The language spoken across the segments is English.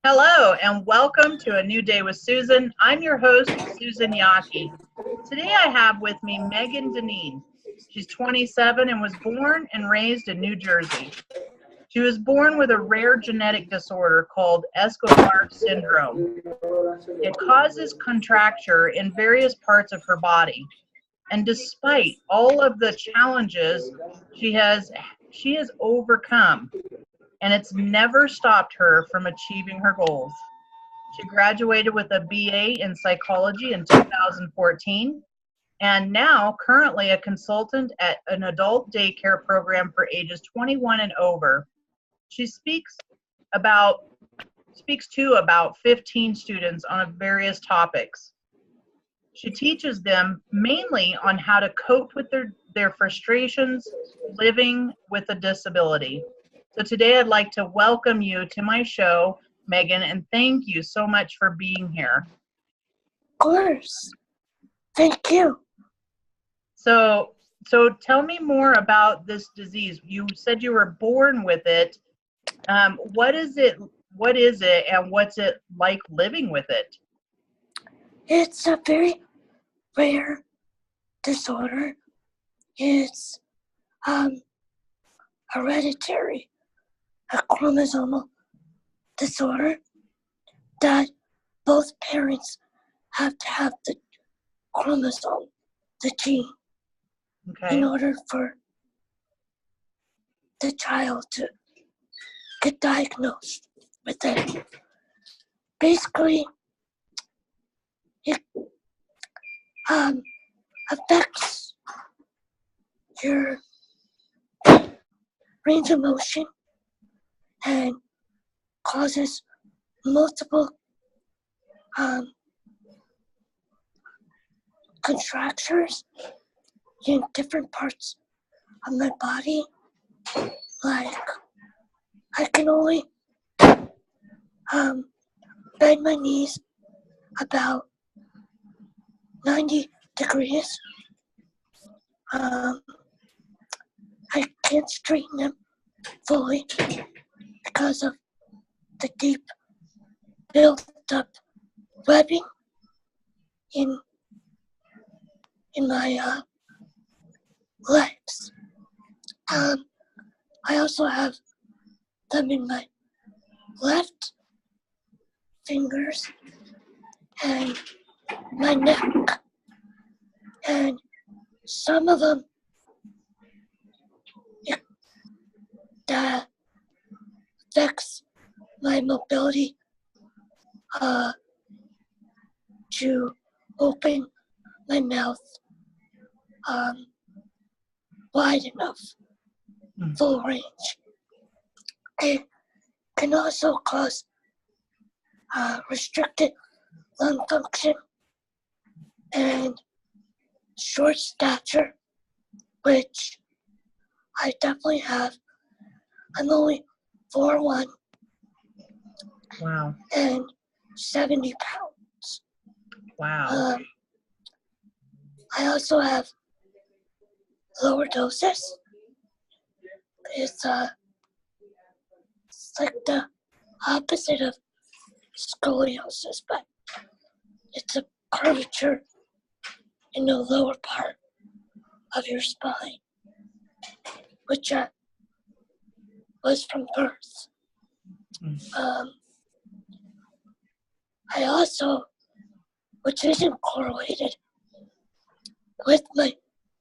Hello and welcome to A New Day with Susan. I'm your host, Susan Yaki. Today I have with me Megan Dineen. She's 27 and was born and raised in New Jersey. She was born with a rare genetic disorder called Escobar Syndrome. It causes contracture in various parts of her body. And despite all of the challenges she has overcome, and it's never stopped her from achieving her goals. She graduated with a BA in psychology in 2014, and now currently a consultant at an adult daycare program for ages 21 and over. She speaks to about 15 students on various topics. She teaches them mainly on how to cope with their frustrations living with a disability. So today I'd like to welcome you to my show, Megan, and thank you so much for being here. Of course. Thank you. So tell me more about this disease. You said you were born with it. What is it, and what's it like living with it? It's a very rare disorder. It's hereditary, a chromosomal disorder that both parents have to have the chromosome, the gene, in order for the child to get diagnosed with it. Basically, it affects your range of motion and causes multiple contractures in different parts of my body. Like, I can only bend my knees about 90 degrees. I can't straighten them fully because of the deep built-up webbing in my legs. I also have them in my left fingers and my neck, and some of them that affects my mobility to open my mouth wide enough, full range. It can also cause restricted lung function and short stature, which I definitely have. I'm only 4'1". Wow. And 70 pounds. Wow. I also have lordosis. It's like the opposite of scoliosis, but it's a curvature in the lower part of your spine, which was from birth. I also, which isn't correlated with my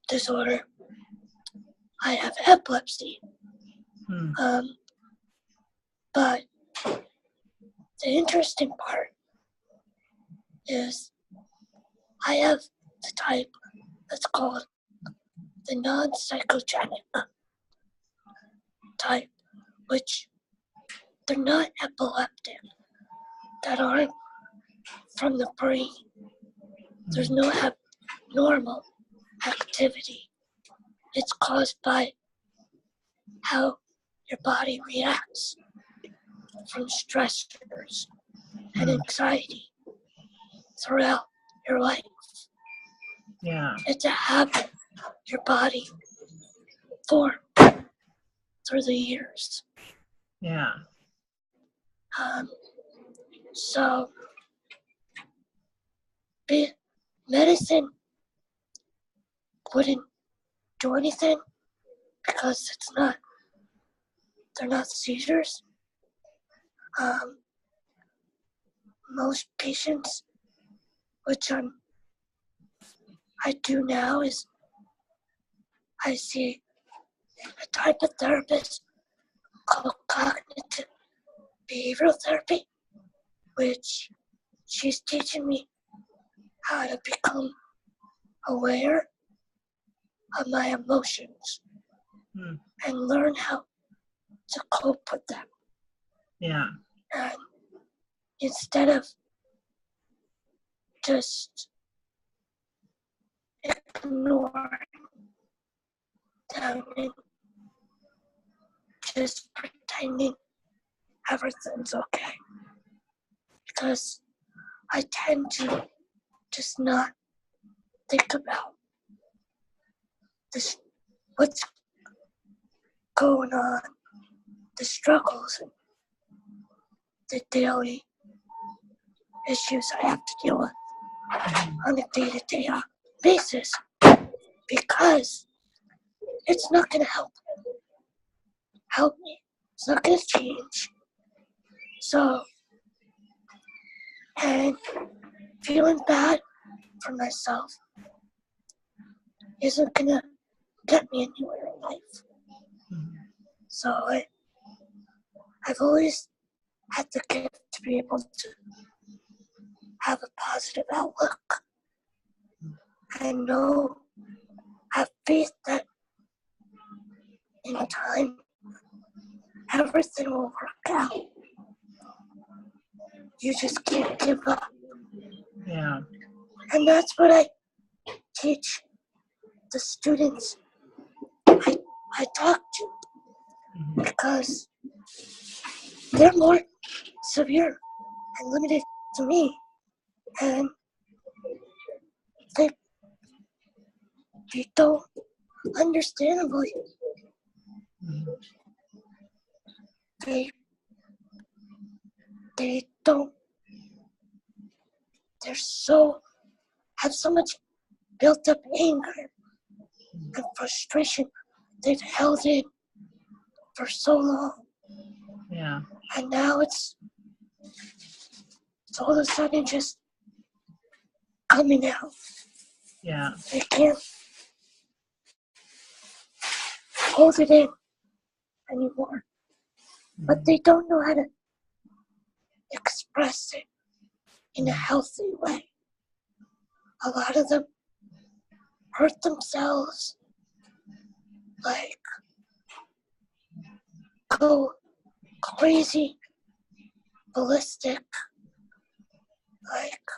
disorder, I have epilepsy. But the interesting part is I have the type that's called the non-psychogenic type, which they're not epileptic, that aren't from the brain. There's no abnormal activity. It's caused by how your body reacts from stressors and anxiety throughout your life. Yeah. It's a habit your body formed through the years. Yeah. So, medicine wouldn't do anything because they're not seizures. Most patients, which I do now, is I see a type of therapist called cognitive behavioral therapy, which she's teaching me how to become aware of my emotions and learn how to cope with them. Yeah. And instead of just ignoring them and just pretending everything's okay. Because I tend to just not think about this, what's going on, the struggles and the daily issues I have to deal with on a day-to-day basis, because it's not going to help me. It's not going to change. So, and feeling bad for myself isn't going to get me anywhere in life. So I've always had the gift to be able to have a positive outlook. I have faith that in time, everything will work out. You just can't give up. Yeah. And that's what I teach the students I talk to, because they're more severe and limited to me. And they don't, understandably, they don't, have so much built up anger and frustration they've held in for so long. Yeah. And now it's all of a sudden just coming out. Yeah. They can't hold it in anymore. But they don't know how to express it in a healthy way. A lot of them hurt themselves, like go crazy, ballistic, like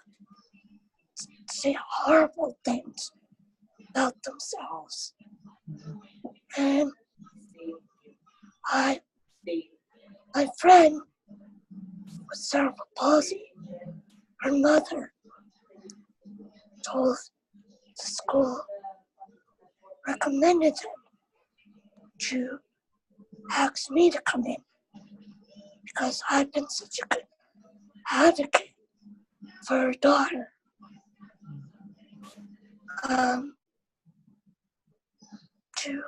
say horrible things about themselves. And my friend with cerebral palsy, her mother told the school, recommended them to ask me to come in because I've been such a good advocate for her daughter. To,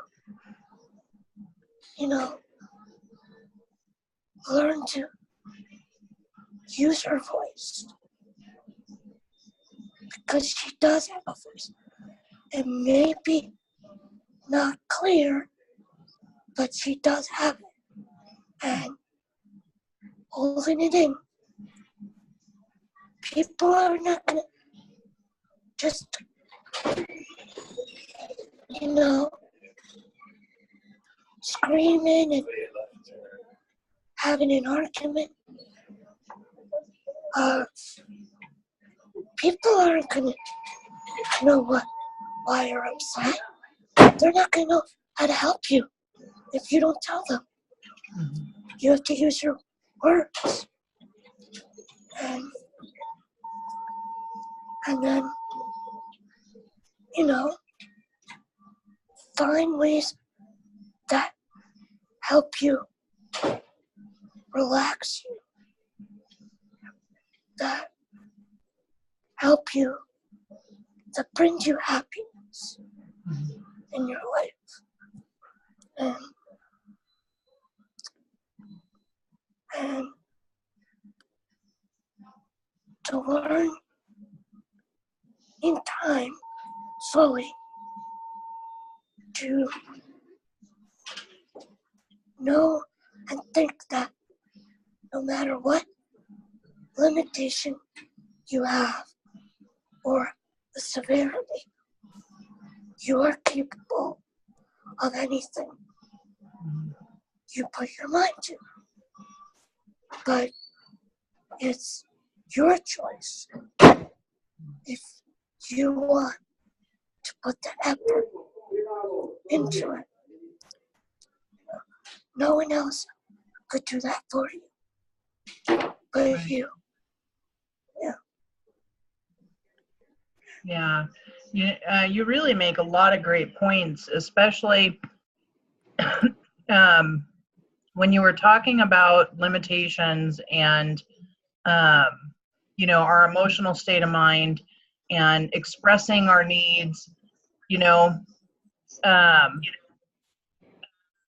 learn to use her voice, because she does have a voice. It may be not clear, but she does have it. And holding it in, people are not going to just, screaming and having an argument. People aren't going to know why you're upset. They're not going to know how to help you if you don't tell them. You have to use your words. And then, find ways that help you, relax you, that help you, that bring you happiness in your life. And to learn in time, slowly, to know and think that no matter what limitation you have or the severity, you are capable of anything you put your mind to. But it's your choice if you want to put the effort into it. No one else could do that for you but you. Yeah. You really make a lot of great points, especially when you were talking about limitations and our emotional state of mind and expressing our needs. Um,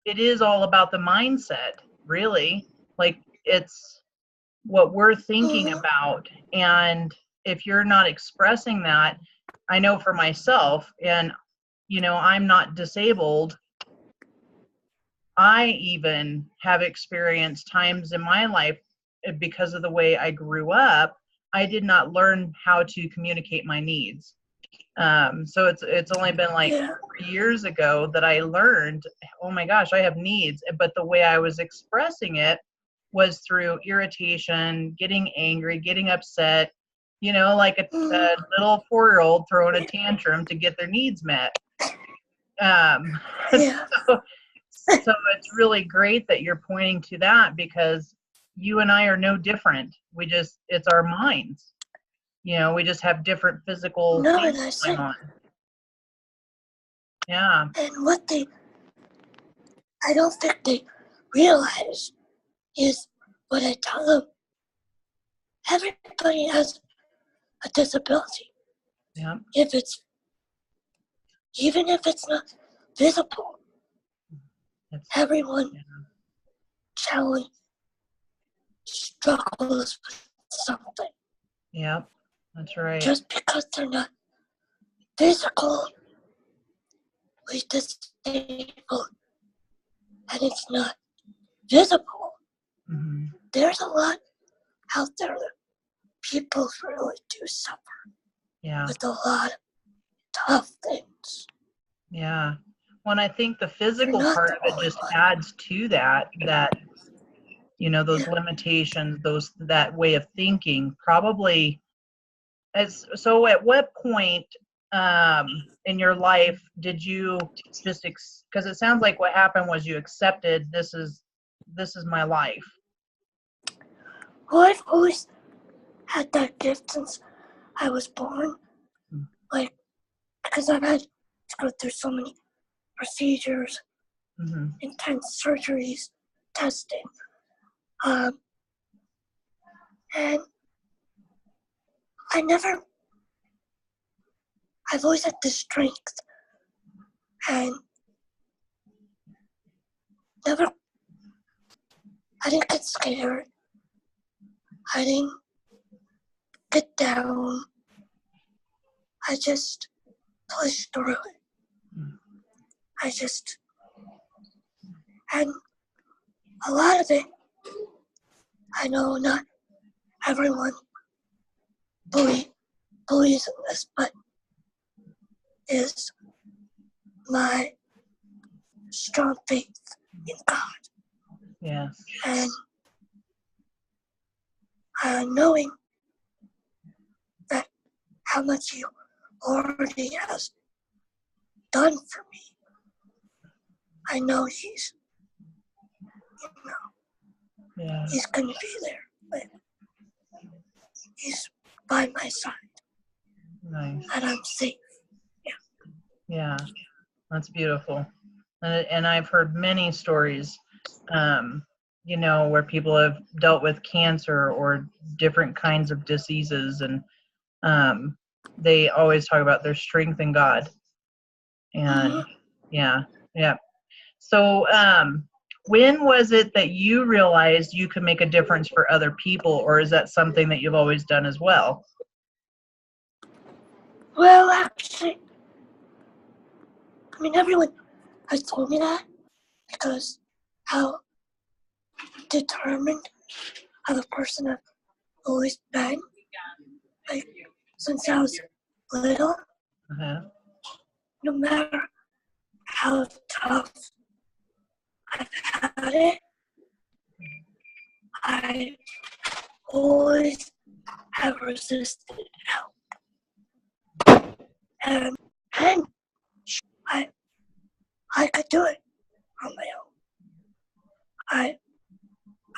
it is all about the mindset, really. Like, it's what we're thinking about. And if you're not expressing that, I know for myself, and I'm not disabled. I even have experienced times in my life, because of the way I grew up, I did not learn how to communicate my needs. So it's only been like 4 years ago that I learned, oh my gosh, I have needs. But the way I was expressing it was through irritation, getting angry, getting upset, like a little 4-year-old throwing a tantrum to get their needs met. So it's really great that you're pointing to that, because you and I are no different. It's our minds. We just have different physical things going on. Yeah. And I don't think they realize is what I tell them. Everybody has a disability. Yeah. Even if it's not visible, everyone struggles with something. Yeah, that's right. Just because they're not physically disabled and it's not visible, there's a lot out there that people really do suffer with a lot of tough things. Yeah. When I think the physical part of it just adds to that, those limitations, that way of thinking, probably. So at what point in your life did you just, because it sounds like what happened was you accepted, this is my life? Well, I've always had that gift since I was born. Because I've had to go through so many procedures, intense surgeries, testing. And I've always had the strength and I didn't get scared. I didn't get down. I just pushed through it. And a lot of it, I know not everyone believes in this, but is my strong faith in God. Yes. And knowing that how much He already has done for me, I know He's going to be there. But He's by my side. Nice. And I'm safe. Yeah, that's beautiful. And I've heard many stories where people have dealt with cancer or different kinds of diseases, and they always talk about their strength in God. And yeah. So when was it that you realized you could make a difference for other people, or is that something that you've always done as well? Well, actually, everyone has told me that because how determined of a person I've always been, like, since I was little. Uh-huh. No matter how tough I've had it, I always have resisted help. And I could do it on my own. I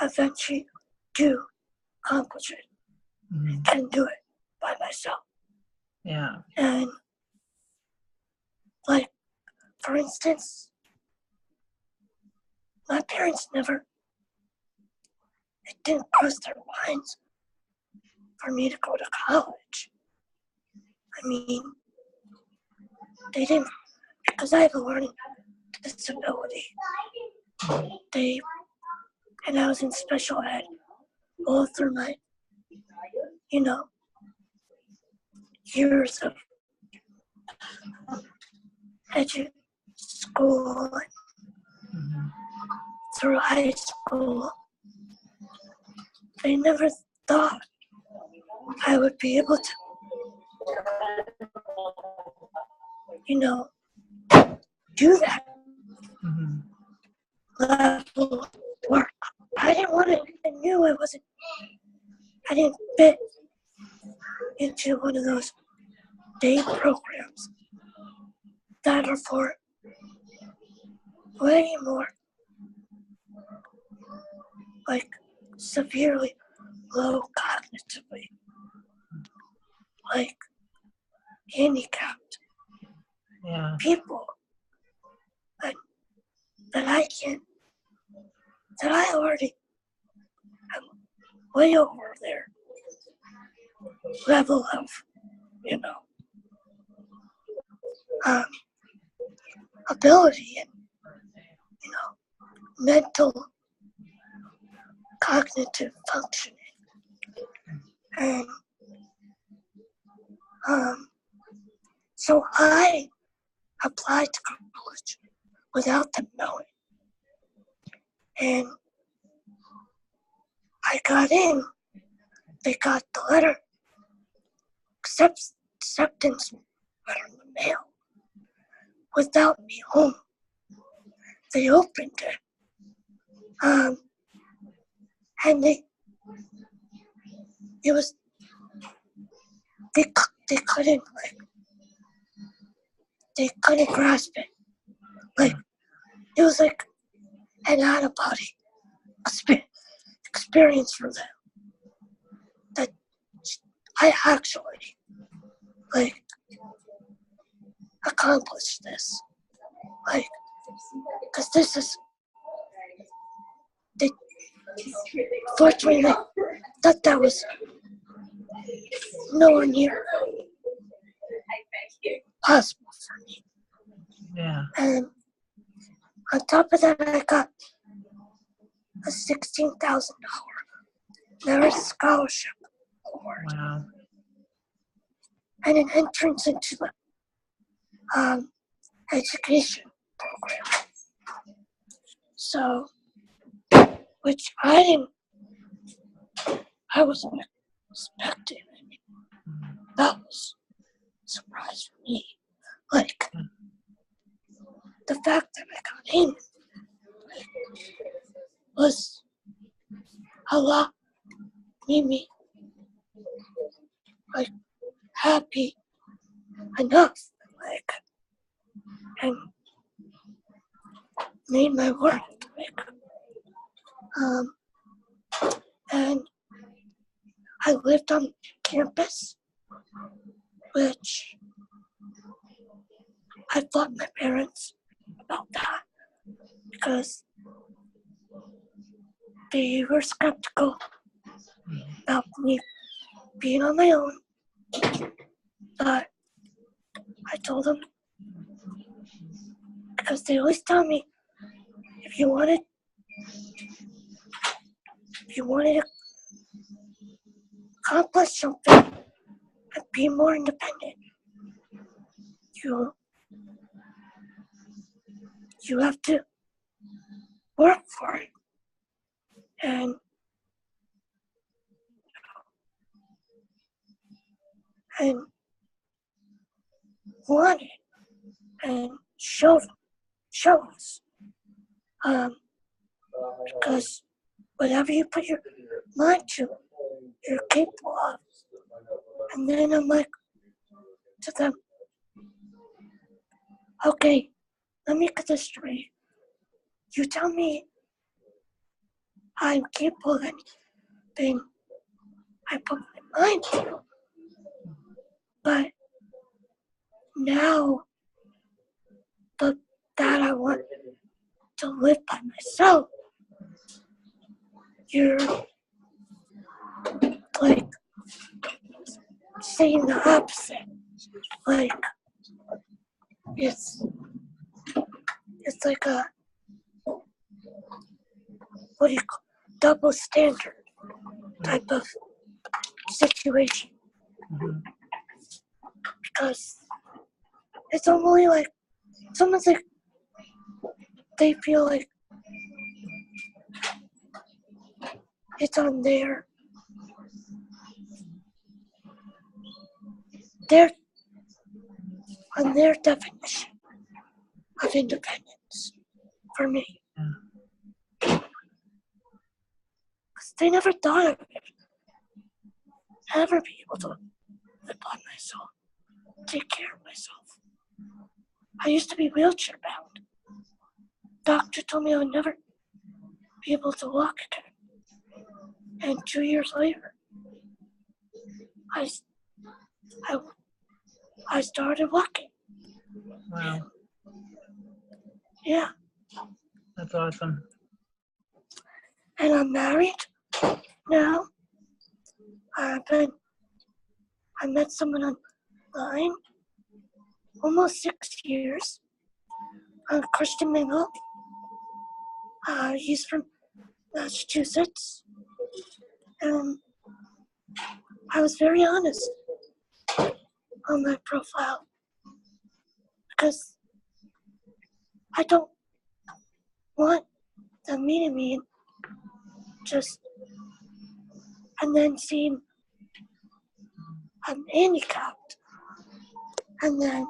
eventually do accomplish it and do it by myself. Yeah. And, like, for instance, my parents it didn't cross their minds for me to go to college. They didn't, because I have a learning disability. And I was in special ed all through my, years of school, through high school. They never thought I would be able to, do that level of work. I didn't want it. I knew I didn't fit into one of those day programs that are for way more, like, severely low cognitively, like, handicapped people that I already am way over their level of, ability and, mental cognitive functioning. And so I applied to college without them knowing. And I got in. They got the letter, acceptance letter in the mail, without me home. They opened it. And they couldn't, they couldn't grasp it. Like, it was like an out-of-body experience for them. That I actually, accomplished this. Because this is, fortunately, that was nowhere near possible for me. Yeah. And on top of that, I got a $16,000 merit scholarship award. Wow. And an entrance into the education program. So, which I wasn't expecting. That was a surprise for me. The fact that I got in was a lot, made me, happy enough, and made my work, and I lived on campus, which I fought my parents about that, because they were skeptical about me being on my own, but I told them, because they always tell me, if you wanted to accomplish something and be more independent, you have to work for it and want it and show us. Because whatever you put your mind to, you're capable of. And then I'm like to them, okay, let me get this straight. You tell me I'm capable of anything I put my mind to, but now that I want to live by myself, you're like saying the opposite. Like it's like a what do you call double standard type of situation. Because it's only like someone's like they feel like it's on their definition of independence for me. Because they never thought of it. Ever be able to live by myself, take care of myself. I used to be wheelchair bound. Doctor told me I would never be able to walk again. And 2 years later, I started walking. Wow. Yeah. That's awesome. And I'm married now. I met someone online almost 6 years. Christian Mingle. He's from Massachusetts. And I was very honest on my profile because I don't want them meeting me and then seeing I'm handicapped and then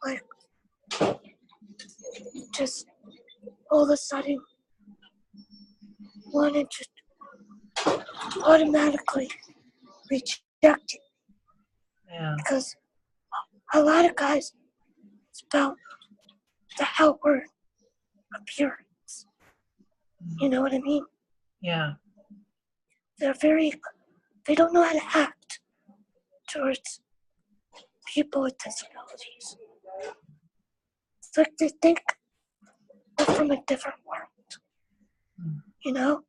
like just all of a sudden wanted to automatically reject it. Yeah. Because a lot of guys, it's about the outward appearance. You know what I mean? Yeah. They don't know how to act towards people with disabilities. It's like they think we're from a different world, you know?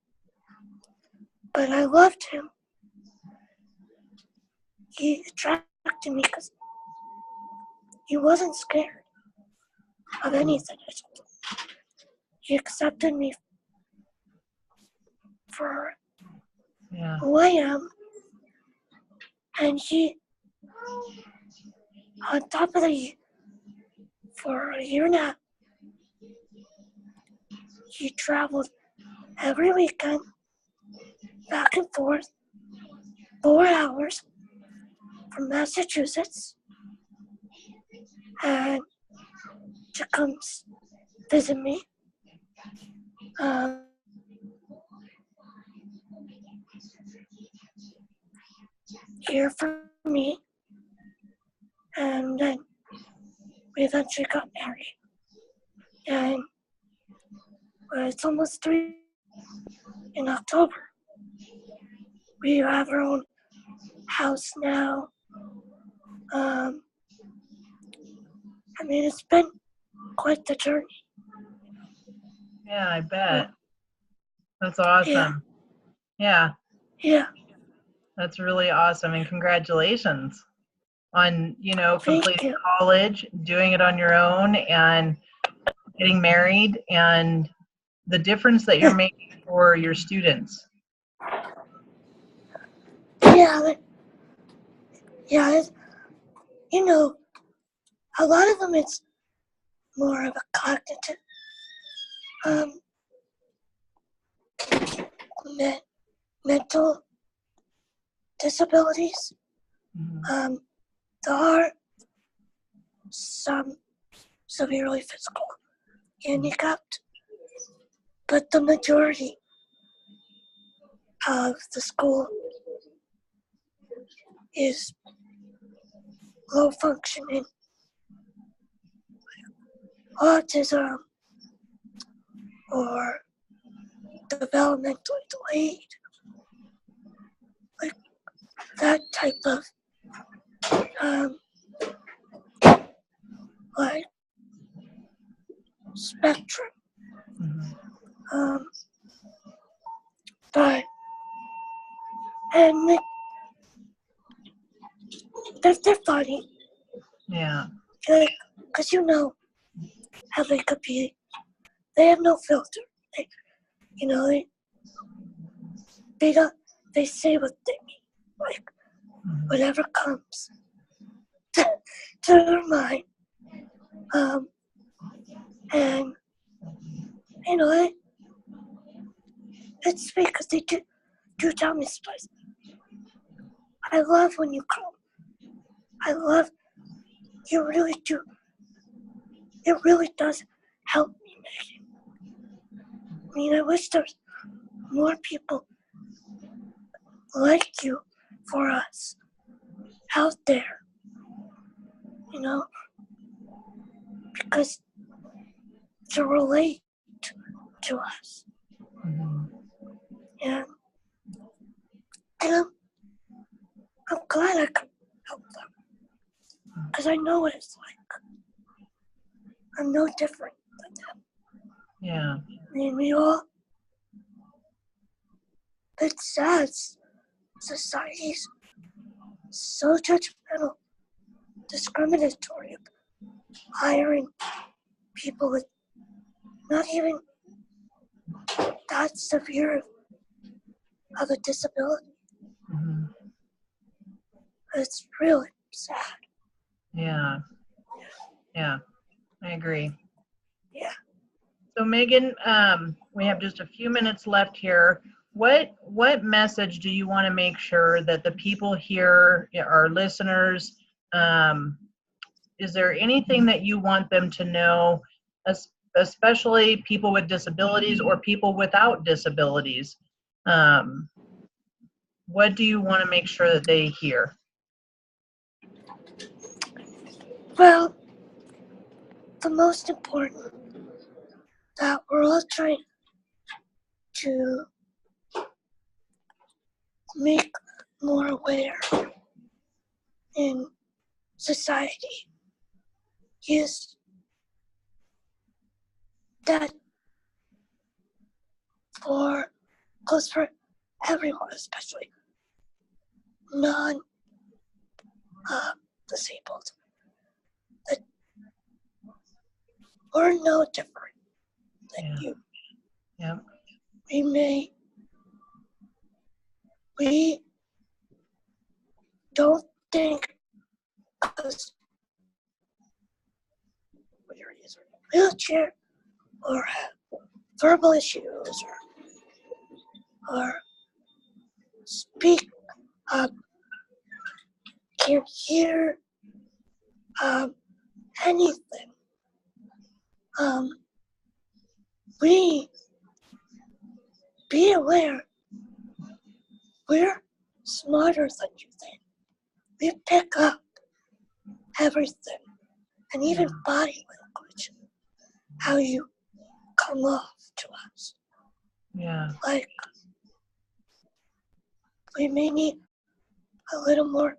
But I loved him. He attracted me because he wasn't scared of anything. He accepted me for who I am. And he, on top of for a year and a half, he traveled every weekend, back and forth, 4 hours from Massachusetts, and to come visit me. Here for me, and then we eventually got married. And it's almost 3 in October. We have our own house now. I mean, it's been quite the journey. Yeah, I bet. That's Yeah, awesome. Yeah, yeah. that's really awesome. And congratulations on, Thank completing you. college, doing it on your own, and getting married, and the difference that you're making for your students. Yeah, yeah. You know, a lot of them it's more of a cognitive, um, mental disabilities. Mhm. There are some severely physical handicapped, but the majority of the school is low functioning autism or developmentally delayed, like that type of um, like spectrum. Mhm. Um, but and they're funny, Yeah. like, cause you know how they could be. They have no filter. They, you know, they don't. They say what they mean, like Mhm. whatever comes to their mind. Um, and you know, it's because they do tell me stories. I love when you come. I love you really do. It really does help me, Megan. I mean, I wish there's more people like you for us out there, you know, because to relate to us. Mhm. And, and I'm glad I could help them because I know what it's like. I'm no different than them. Yeah. I mean, we all, it's sad. Society's so judgmental, discriminatory, hiring people with not even that severe of a disability. Mhm. It's really sad. Yeah. Yeah. I agree. Yeah. So Megan, we have just a few minutes left here. What message do you want to make sure that the people here, our listeners, um, is there anything that you want them to know, especially people with disabilities or people without disabilities? Um, what do you want to make sure that they hear? Well, the most important that we're all trying to make more aware in society is that goes for everyone, especially non disabled, that we're no different than Yeah. you. Yeah. We don't think because we're either in a wheelchair or have verbal issues or speak up, can't hear anything. Um, we be aware we're smarter than you think. We pick up everything and even body language, how you come off to us. Yeah. Like we may need a little more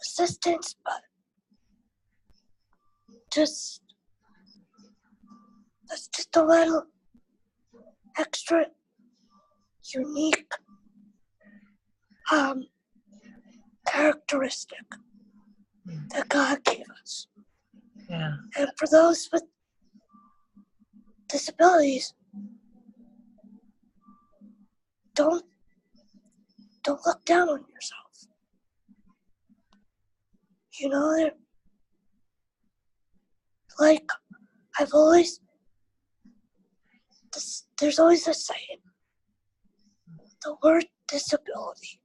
assistance, but just that's just a little extra unique characteristic that God gave us. Yeah. And for those with disabilities, don't look down on yourself. You know, like I've always, there's always a saying, the word disability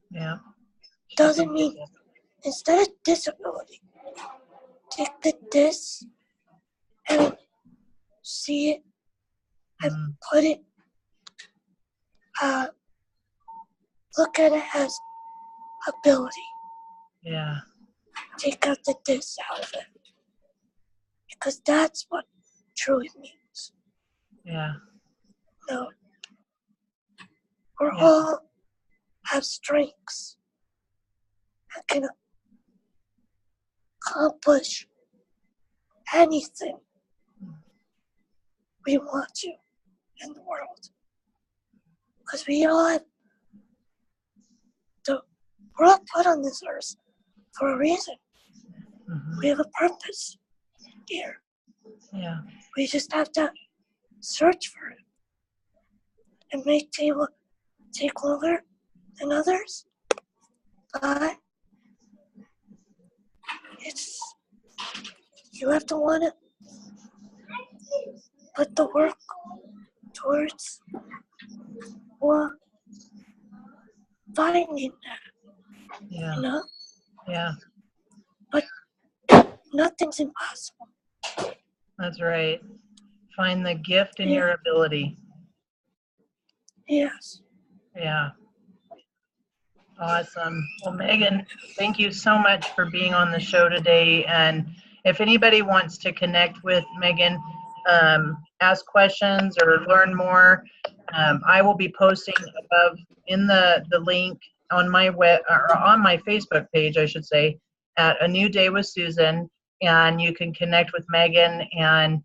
Yeah. doesn't mean, instead of disability, take the dis and see it and put it, look at it as ability. Yeah. Take out the dis out of it. Because that's what truly means. Yeah. No. We all have strengths and can accomplish anything we want to in the world. Because we all have we're all put on this earth for a reason. We have a purpose here. Yeah. We just have to search for it. It may take longer than others, but you have to want to put the work towards finding that. Yeah. You know? Yeah. But nothing's impossible. That's right. Find the gift in Yeah. your ability. Yes. Yeah. Awesome. Well, Megan, thank you so much for being on the show today. And if anybody wants to connect with Megan, ask questions or learn more, I will be posting above in the link on my or on my Facebook page, I should say, at A New Day with Susan, and you can connect with Megan. And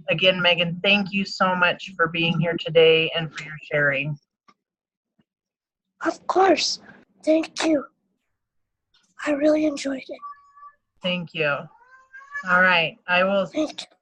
again, Megan, thank you so much for being here today and for your sharing. Of course. Thank you. I really enjoyed it. Thank you. All right. I will Thank you.